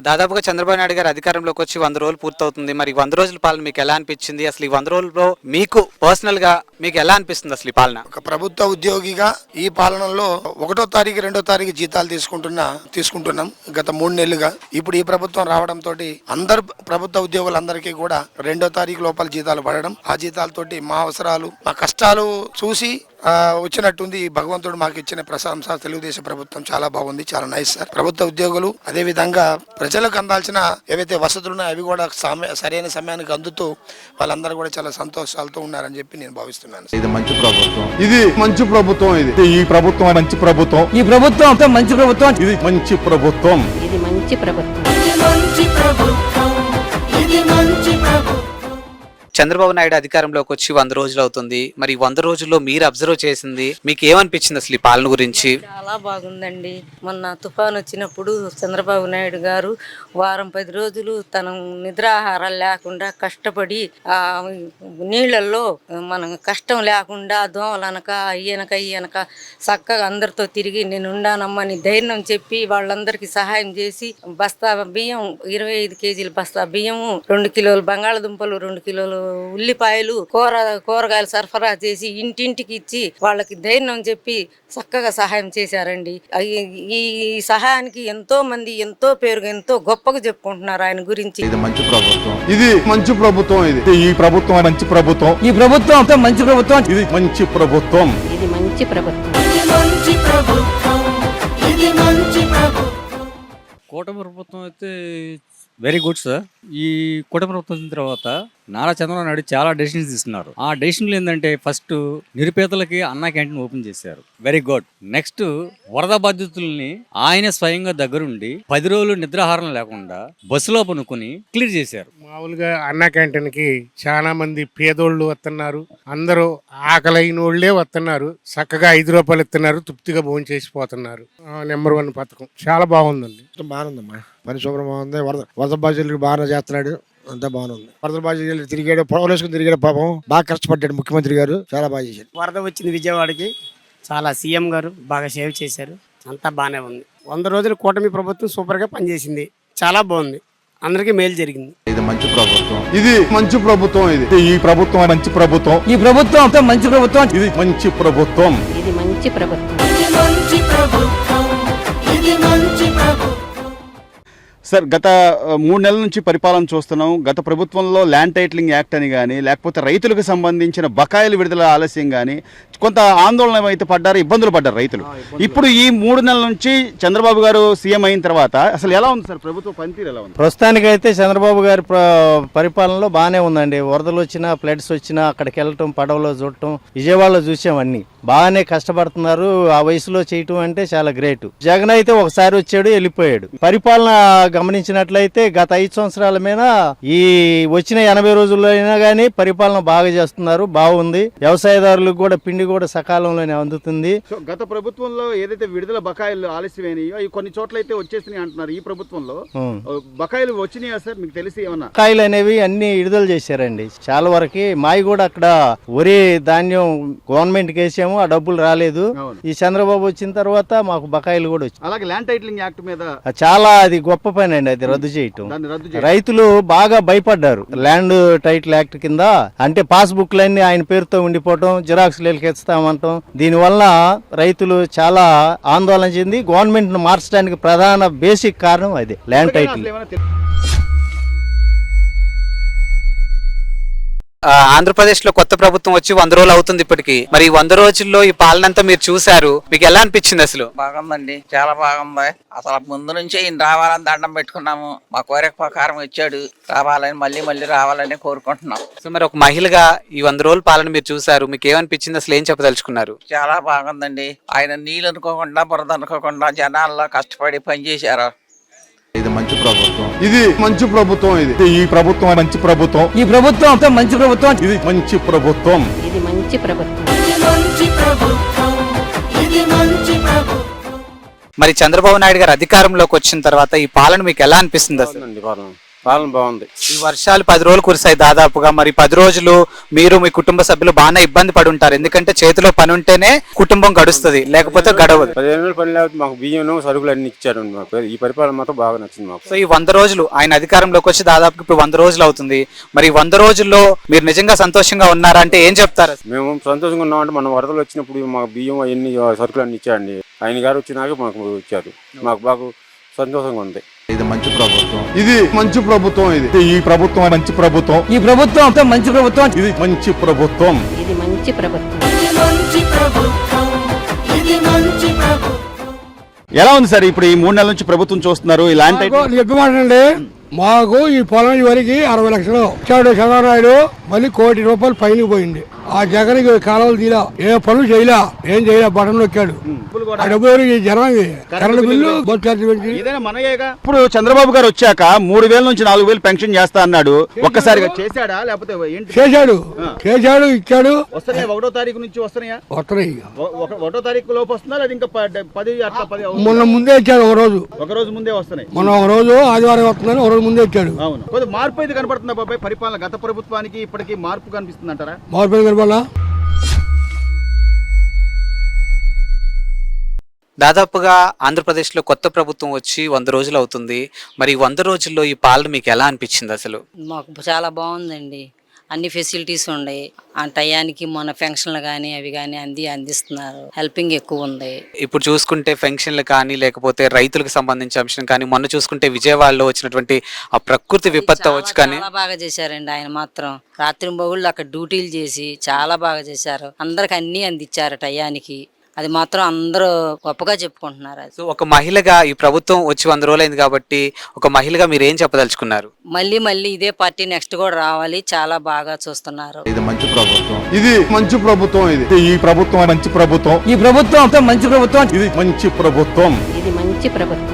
దాదాపుగా చంద్రబాబు నాయుడు గారు అధికారంలోకి వచ్చి 100 రోజులు పూర్తవుతుంది. మరి 100 రోజుల పాలన మీకు ఎలా అనిపించింది? అసలు ఈ 100 రోజుల్లో మీకు పర్సనల్ గా మీకు ఎలా అనిపిస్తుంది అసలు ఈ పాలన? ఒక ప్రభుత్వ ఉద్యోగిగా ఈ పాలనలో 1వ తారీఖు 2వ తారీఖు జీతాలు తీసుకుంటున్నాం గత 3 నెలలుగా. ఇప్పుడు ఈ ప్రభుత్వం రావడంతో అందరు ప్రభుత్వ ఉద్యోగులందరికీ కూడా 2వ తారీఖు లోపల జీతాలు పడడం, ఆ జీతాలతోటి మా అవసరాలు మా కష్టాలు చూసి వచ్చినట్టుంది. భగవంతుడు మాకు ఇచ్చిన ప్రశంస. తెలుగుదేశం ప్రభుత్వం చాలా బాగుంది, చాలా నైస్ సార్. ప్రభుత్వ ఉద్యోగులు అదే విధంగా ప్రజలకు అందాల్సిన ఏవైతే వసతులు ఉన్నాయో అవి కూడా సరైన సమయానికి అందుతూ వాళ్ళందరూ కూడా చాలా సంతోషాలతో ఉన్నారని చెప్పి నేను భావిస్తున్నాను. ఇది మంచి ప్రభుత్వం, ఇది మంచి ప్రభుత్వం, ఈ ప్రభుత్వం మంచి ప్రభుత్వం, ఈ ప్రభుత్వం మంచి ప్రభుత్వం, ఇది మంచి ప్రభుత్వం, ఇది మంచి ప్రభుత్వం. చంద్రబాబు నాయుడు అధికారంలోకి వచ్చి 100 రోజులు అవుతుంది. మరి 100 రోజుల్లో మీరు అబ్జర్వ్ చేసింది మీకు ఏమనిపించింది అసలు ఈ పాలన గురించి? చాలా బాగుందండి. మొన్న తుఫాన్ వచ్చినప్పుడు చంద్రబాబు నాయుడు గారు వారం 10 రోజులు తన నిద్రాహారాలు లేకుండా కష్టపడి ఆ నీళ్లలో మనం కష్టం లేకుండా దోమలనక అయ్యనక చక్కగా అందరితో తిరిగి నేను ఉండానమ్మని ధైర్యం చెప్పి వాళ్ళందరికీ సహాయం చేసి బస్తా బియ్యం 25 కేజీల బస్తా బియ్యము, 2 కిలోలు బంగాళదుంపలు, 2 కిలోలు ఉల్లిపాయలు, కూరగాయలు సరఫరా చేసి ఇంటింటికి ఇచ్చి వాళ్ళకి ధైర్యం చెప్పి చక్కగా సహాయం చేశారండి. ఈ సహాయానికి ఎంతో మంది ఎంతో పేరుగా ఎంతో గొప్పగా చెప్పుకుంటున్నారు ఆయన గురించి. ఇది మంచి ప్రభుత్వం, ఇది మంచి ప్రభుత్వం, ఈ ప్రభుత్వం మంచి ప్రభుత్వం, ఈ ప్రభుత్వం మంచి ప్రభుత్వం, ఇది మంచి ప్రభుత్వం, ఇది మంచి ప్రభుత్వం. కూటమి ప్రభుత్వం అయితే వెరీ గుడ్ సార్. ఈ కూటమి ప్రభుత్వం వచ్చిన తర్వాత నారా చంద్రబాబు నాయుడు చాలా డెసిషన్స్ తీసుకున్నారు. ఆ డెసిషన్లు ఏంటంటే ఫస్ట్ నిరుపేదలకి అన్నా క్యాంటీన్ ఓపెన్ చేశారు, వెరీ గుడ్. నెక్స్ట్ వరద బాధితుల్ని ఆయన స్వయంగా దగ్గరుండి 10 రోజులు నిద్రాహారం లేకుండా బస్సులో పనుకొని క్లియర్ చేశారు. మామూలుగా అన్నా క్యాంటీన్ కి చాలా మంది పేదోళ్ళు వస్తున్నారు, అందరూ ఆకలైన వాళ్ళే వస్తున్నారు, చక్కగా 5 రూపాయలు ఇస్తున్నారు, తృప్తిగా భోజనం చేసిపోతున్నారు. నెంబర్ 1 పథకం చాలా బాగుందండి. బాగుందమ్మా, పని శుభ్రం బాగుంది. వరద బాధ్యులకు బాగా చేస్తున్నాడు, అంతా బాగుంది. వరద బాధ్యులు తిరిగాడు, పొడవలేసుకుని తిరిగాడు, పాపం బాగా కష్టపడ్డాడు ముఖ్యమంత్రి గారు, చాలా బాగా చేశాడు. వరద వచ్చింది విజయవాడకి, చాలా సీఎం గారు బాగా సేవ్ చేశారు, అంతా బాగానే ఉంది. 100 రోజులు కూటమి ప్రభుత్వం సూపర్గా పనిచేసింది, చాలా బాగుంది, అందరికీ మేలు జరిగింది. ఇది మంచి ప్రభుత్వం, ఇది మంచి ప్రభుత్వం, ఈ ప్రభుత్వం మంచి ప్రభుత్వం, ఈ ప్రభుత్వం మంచి ప్రభుత్వం, ఇది మంచి ప్రభుత్వం, ఇది మంచి ప్రభుత్వం. సార్ గత 3 నెలల నుంచి పరిపాలన చూస్తున్నాం. గత ప్రభుత్వంలో ల్యాండ్ టైటిలింగ్ యాక్ట్ అని కానీ, లేకపోతే రైతులకు సంబంధించిన బకాయిలు విడుదల ఆలస్యం కానీ కొంత ఆందోళన అయితే పడ్డారు, ఇబ్బందులు పడ్డారు రైతులు. ఇప్పుడు ఈ 3 నెలల నుంచి చంద్రబాబు గారు సీఎం అయిన తర్వాత అసలు ఎలా ఉంది సార్ ప్రభుత్వ పనితీరు ఎలా ఉంది? ప్రస్తుతానికైతే చంద్రబాబు గారి పరిపాలనలో బాగానే ఉందండి. వరదలు వచ్చినా ఫ్లడ్స్ వచ్చినా అక్కడికి వెళ్ళటం, పడవలో చూడటం, విజయవాడలో చూసాం, అన్ని బాగానే కష్టపడుతున్నారు. ఆ వయసులో చేయటం అంటే చాలా గ్రేట్. జగన్ అయితే ఒకసారి వచ్చాడు, వెళ్ళిపోయాడు. పరిపాలన గమనించినట్లయితే గత 5 సంవత్సరాల మీద ఈ వచ్చిన 80 రోజుల్లో అయినా కానీ పరిపాలన బాగా చేస్తున్నారు, బాగుంది. వ్యవసాయదారులకు కూడా పిండి కూడా సకాలంలోనే అందుతుంది. గత ప్రభుత్వంలో ఏదైతే విడుదల బకాయిలు ఆలస్యమైనాయో అవి కొన్ని చోట్ల అయితే వచ్చేసినాయి అంటున్నారు. ఈ ప్రభుత్వంలో బకాయిలు వచ్చినాయా సార్ మీకు తెలిసి ఏమన్నా? బకాయిలు అనేవి అన్ని విడుదల చేశారండి చాలా వరకు. మావి కూడా అక్కడ వరి ధాన్యం గవర్నమెంట్ కి వేసాము, ఆ డబ్బులు రాలేదు. ఈ చంద్రబాబు వచ్చిన తర్వాత మాకు బకాయిలు కూడా వచ్చాయి. అలాగే ల్యాండ్ టైటిలింగ్ యాక్ట్ మీద చాలా అది గొప్ప పని అండి, అది రద్దు చేయటం. రైతులు బాగా భయపడ్డారు. ల్యాండ్ టైటిల్ యాక్ట్ కింద అంటే పాస్ బుక్లన్నీ ఆయన పేరుతో ఉండిపోవటం, జిరాక్స్ ఇస్తామంటాం. దీనివల్ల రైతులు చాలా ఆందోళన చెంది గవర్నమెంట్ మార్చడానికి ప్రధాన బేసిక్ కారణం అదే ల్యాండ్ టైటిల్. ఆంధ్రప్రదేశ్ లో కొత్త ప్రభుత్వం వచ్చి 100 రోజులు అవుతుంది ఇప్పటికి. మరి 100 రోజుల్లో ఈ పాలన అంతా మీరు చూసారు, మీకు ఎలా అనిపించింది అసలు? బాగుందండి, చాలా బాగుంది. అసలు ముందు నుంచే ఈయన రావాలని దండం పెట్టుకున్నాము, మా కోరిక ప్రకారం ఇచ్చాడు, రావాలని మళ్ళీ రావాలని కోరుకుంటున్నాం. సో మరి ఒక మహిళగా ఈ 100 రోజుల పాలన మీరు చూసారు, మీకు ఏమనిపించింది అసలు, ఏం చెప్పదలుచుకున్నారు? చాలా బాగుందండి. ఆయన నీళ్ళు అనుకోకుండా బురద అనుకోకుండా జనాల్లో కష్టపడి పనిచేశారు. ఇది మంచి ప్రభుత్వం, ఇది మంచి ప్రభుత్వం, ఈ ప్రభుత్వం మంచి ప్రభుత్వం, ఈ ప్రభుత్వం మంచి ప్రభుత్వం, ఇది మంచి ప్రభుత్వం, ఇది మంచి ప్రభుత్వం. మరి చంద్రబాబు నాయుడు గారు అధికారంలోకి వచ్చిన తర్వాత ఈ పాలన మీకు ఎలా అనిపిస్తుంది అసలు? పాలన బాగుంది. ఈ వర్షాలు 10 రోజులు కురిసాయి దాదాపుగా. మరి 10 రోజులు మీరు మీ కుటుంబ సభ్యులు బాగానే ఇబ్బంది పడి ఉంటారు, ఎందుకంటే చేతిలో పని ఉంటేనే కుటుంబం గడుస్తుంది, లేకపోతే గడవదు. 15 రోజులు పని లేకపోతే మాకు బియ్యం సరుకులు అన్ని ఇచ్చారు. ఈ పరిపాలన మాత్రం బాగా నచ్చింది మాకు. సో ఈ 100 రోజులు ఆయన అధికారంలోకి వచ్చి దాదాపు ఇప్పుడు 100 రోజులు అవుతుంది. మరి 100 రోజుల్లో మీరు నిజంగా సంతోషంగా ఉన్నారా అంటే ఏం చెప్తారు? మేము సంతోషంగా ఉన్నామంటే మన వరదలు వచ్చినప్పుడు మాకు బియ్యం అవన్నీ సరుకులు అన్ని ఇచ్చారండి. ఆయన గారు వచ్చినాక మాకు ఇచ్చారు. మాకు బాగా సంతోషంగా ఉంది. ఇది మంచి ప్రభుత్వం, ఇది మంచి ప్రభుత్వం, ఈ ప్రభుత్వం మంచి ప్రభుత్వం, ఈ ప్రభుత్వం అంతా మంచి ప్రభుత్వం. ఇది మంచి ప్రభుత్వం. ఇది మంచి ప్రభుత్వం. ఎలా ఉంది సార్ ఇప్పుడు ఈ 3 నెలల నుంచి ప్రభుత్వం చూస్తున్నారు ఈ ల్యాండ్ టైటిల్? చెప్పమంటే మాకు ఈ పొలం వరకు 60 లక్షలు ఇచ్చాడు చంద్రబాబు నాయుడు. మళ్ళీ ₹1 కోటి పైన పోయింది. ఆ జగన్ కాలువలు తీలా, ఏ పనులు చేయలా, ఏం చేయలే, బటన్ నొక్కాడు. ఆ డబ్బు జనం కరెంట్ బిల్లు ఏదైనా మనయేగా. ఇప్పుడు చంద్రబాబు గారు వచ్చాక 3,000 నుంచి 4,000 పెన్షన్ చేస్తా అన్నాడు. ఒక్కసారిగా చేశాడా లేకపోతే ఏంటి? చేశాడు, ఇచ్చాడు. వస్తున్నాయా? 1వ తారీఖు నుంచి వస్తున్నాయా? వస్తున్నాయి. 1వ తారీఖు లోపు వస్తున్నా లేదా ఇంకా 10 అట్లా 10? మొన్న ముందే ఇచ్చాడు, ఒక రోజు ముందే వస్తున్నాయి. మొన్న ఒక రోజు ఆదివారం వస్తుందని ఒక రోజు ముందే ఇచ్చాడు. అవును, కొద్దిగా మార్పు అయితే కనపడుతుందా బాబాయ్? పరిపాలన గత ప్రభుత్వానికి ఇప్పటికి మార్పు కనిపిస్తుంది అంటారా? మార్పు కనపడాలా? దాదాపుగా ఆంధ్రప్రదేశ్లో కొత్త ప్రభుత్వం వచ్చి 100 రోజులు అవుతుంది. మరి 100 రోజుల్లో ఈ పాలన మీకు ఎలా అనిపించింది అసలు? మాకు చాలా బాగుందండి. అన్ని ఫెసిలిటీస్ ఉన్నాయి. ఆ టయానికి మన పెన్షన్లు కానీ అవి కానీ అందిస్తున్నారు. హెల్పింగ్ ఎక్కువ ఉంది. ఇప్పుడు చూసుకుంటే పెన్షన్లు కానీ లేకపోతే రైతులకు సంబంధించిన అంశం కానీ, మొన్న చూసుకుంటే విజయవాడలో వచ్చినటువంటి ఆ ప్రకృతి విపత్తు వచ్చి కానీ చాలా బాగా చేశారండి. ఆయన మాత్రం రాత్రింబగుళ్ళు అక్కడ డ్యూటీలు చేసి చాలా బాగా చేశారు. అందరికి అన్ని అందించారు టయానికి. అది మాత్రం అందరూ గొప్పగా చెప్పుకుంటున్నారు. అది సో ఒక మహిళగా ఈ ప్రభుత్వం వచ్చి 100 రోజులు అయింది కాబట్టి ఒక మహిళగా మీరు ఏం చెప్పదలుచుకున్నారు? మళ్ళీ ఇదే పార్టీ నెక్స్ట్ కూడా రావాలి. చాలా బాగా చూస్తున్నారు. ఇది మంచి ప్రభుత్వం, ఇది మంచి ప్రభుత్వం, ఈ ప్రభుత్వం మంచి ప్రభుత్వం, ఈ ప్రభుత్వం అంతా మంచి ప్రభుత్వం. ఇది మంచి ప్రభుత్వం. ఇది మంచి ప్రభుత్వం.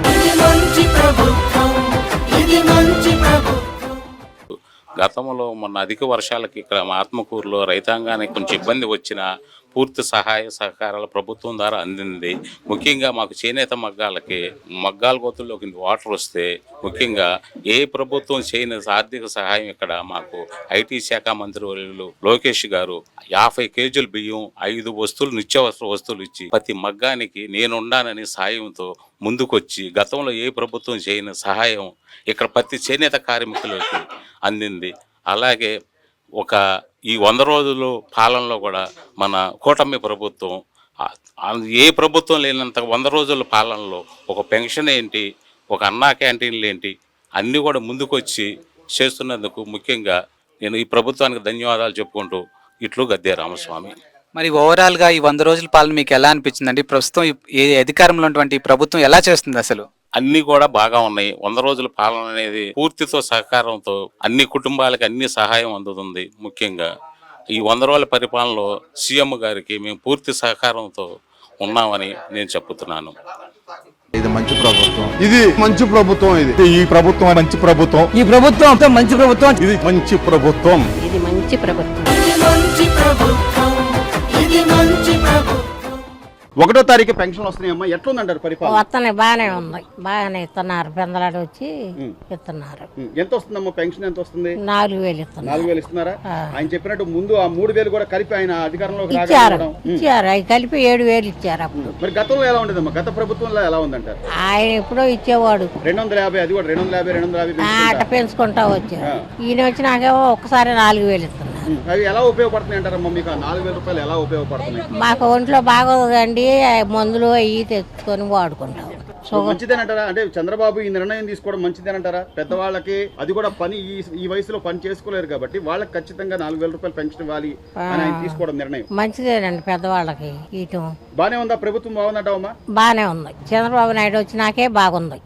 గతంలో మొన్న అధిక వర్షాలకి ఇక్కడ ఆత్మకూరులో రైతాంగానికి కొంచెం ఇబ్బంది వచ్చినా పూర్తి సహాయ సహకారాల ప్రభుత్వం ద్వారా అందింది. ముఖ్యంగా మాకు చేనేత మగ్గాల గోతుల్లోకి వాటర్ వస్తే ముఖ్యంగా ఏ ప్రభుత్వం చేయని ఆర్థిక సహాయం ఇక్కడ మాకు ఐటీ శాఖ మంత్రి వర్యులు లోకేష్ గారు 50 కేజీల బియ్యం, 5 వస్తువులు, నిత్యావసర వస్తువులు ఇచ్చి ప్రతి మగ్గానికి నేనుండానని సాయంతో ముందుకొచ్చి గతంలో ఏ ప్రభుత్వం చేయని సహాయం ఇక్కడ ప్రతి చేనేత కార్మికులకి అందింది. అలాగే ఈ 100 రోజులు పాలనలో కూడా మన కూటమి ప్రభుత్వం ఏ ప్రభుత్వం లేనంత 100 రోజుల పాలనలో ఒక పెన్షన్ ఏంటి, ఒక అన్నా క్యాంటీన్లు ఏంటి అన్నీ కూడా ముందుకొచ్చి చేస్తున్నందుకు ముఖ్యంగా నేను ఈ ప్రభుత్వానికి ధన్యవాదాలు చెప్పుకుంటూ ఇట్లు గద్దే రామస్వామి. మరి ఓవరాల్గా ఈ 100 రోజుల పాలన మీకు ఎలా అనిపించిందండి? ప్రస్తుతం ఏ అధికారంలో ఉన్నటువంటి ప్రభుత్వం ఎలా చేస్తుంది అసలు? అన్ని కూడా బాగా ఉన్నాయి. 100 రోజుల పాలన అనేది పూర్తితో సహకారంతో అన్ని కుటుంబాలకి అన్ని సహాయం అందుతుంది. ముఖ్యంగా ఈ 100 రోజుల పరిపాలనలో సీఎం గారికి మేము పూర్తి సహకారంతో ఉన్నామని నేను చెప్తున్నాను. ఇది మంచి ప్రభుత్వం, ఇది మంచి ప్రభుత్వం, ఈ ప్రభుత్వం మంచి ప్రభుత్వం, ఈ ప్రభుత్వం అంతా మంచి ప్రభుత్వం. ఇది మంచి ప్రభుత్వం. ఇది మంచి ప్రభుత్వం. 1వ తారీఖు పెన్షన్ వస్తున్నాయమ్మా, ఎట్లుందంటారు పరిపాలన? వస్తున్నాయి, బాగానే ఉంది. బాగానే ఇస్తున్నారు. పెందలాడు వచ్చి ఇస్తున్నారు. ఎంత వస్తుందమ్మా పెన్షన్? ఎంత వస్తుంది? 4,000 ఇస్తున్నారు. 4,000 ఇస్తున్నారా? ఆయన చెప్పినట్టు ముందు ఆ 3,000 కూడా కలిపి ఆయన అధికారంలోకి ఇచ్చారు. అవి కలిపి 7,000 ఇచ్చారు అప్పుడు. మరి గతంలో ఎలా ఉండేదమ్మా? గత ప్రభుత్వంలో ఎలా ఉందంటారు? ఆయన ఎప్పుడో ఇచ్చేవాడు 250, అది కూడా 250 అట్ట పెంచుకుంటా వచ్చారు. ఈయన వచ్చినాకేమో ఒక్కసారి 4,000 ఇస్తున్నారు. అవి ఎలా ఉపయోగపడుతున్నాయి అంటారమ్మా మీకు? ఆ 4,000 రూపాయలు ఎలా ఉపయోగపడుతున్నాయి? మాకు ఒంట్లో బాగోదండి, మందులు అవి తెచ్చుకొని వాడుకుంటాం. మంచిదేనంటారా? అంటే చంద్రబాబు ఈ నిర్ణయం తీసుకోవడం మంచిదేనంటారా? పెద్దవాళ్ళకి అది కూడా పని ఈ వయసులో పని చేసుకోలేరు కాబట్టి వాళ్ళకి ఖచ్చితంగా 4,000 రూపాయలు పెన్షన్ ఇవ్వాలి అని ఆయన తీసుకోవడం నిర్ణయం మంచిదేనండి. పెద్దవాళ్ళకి ఇటు బానే ఉందా? ప్రభుత్వం బాగుందంటావమ్మా? బానే ఉంది. చంద్రబాబు నాయుడు వచ్చినాకే బాగుంది.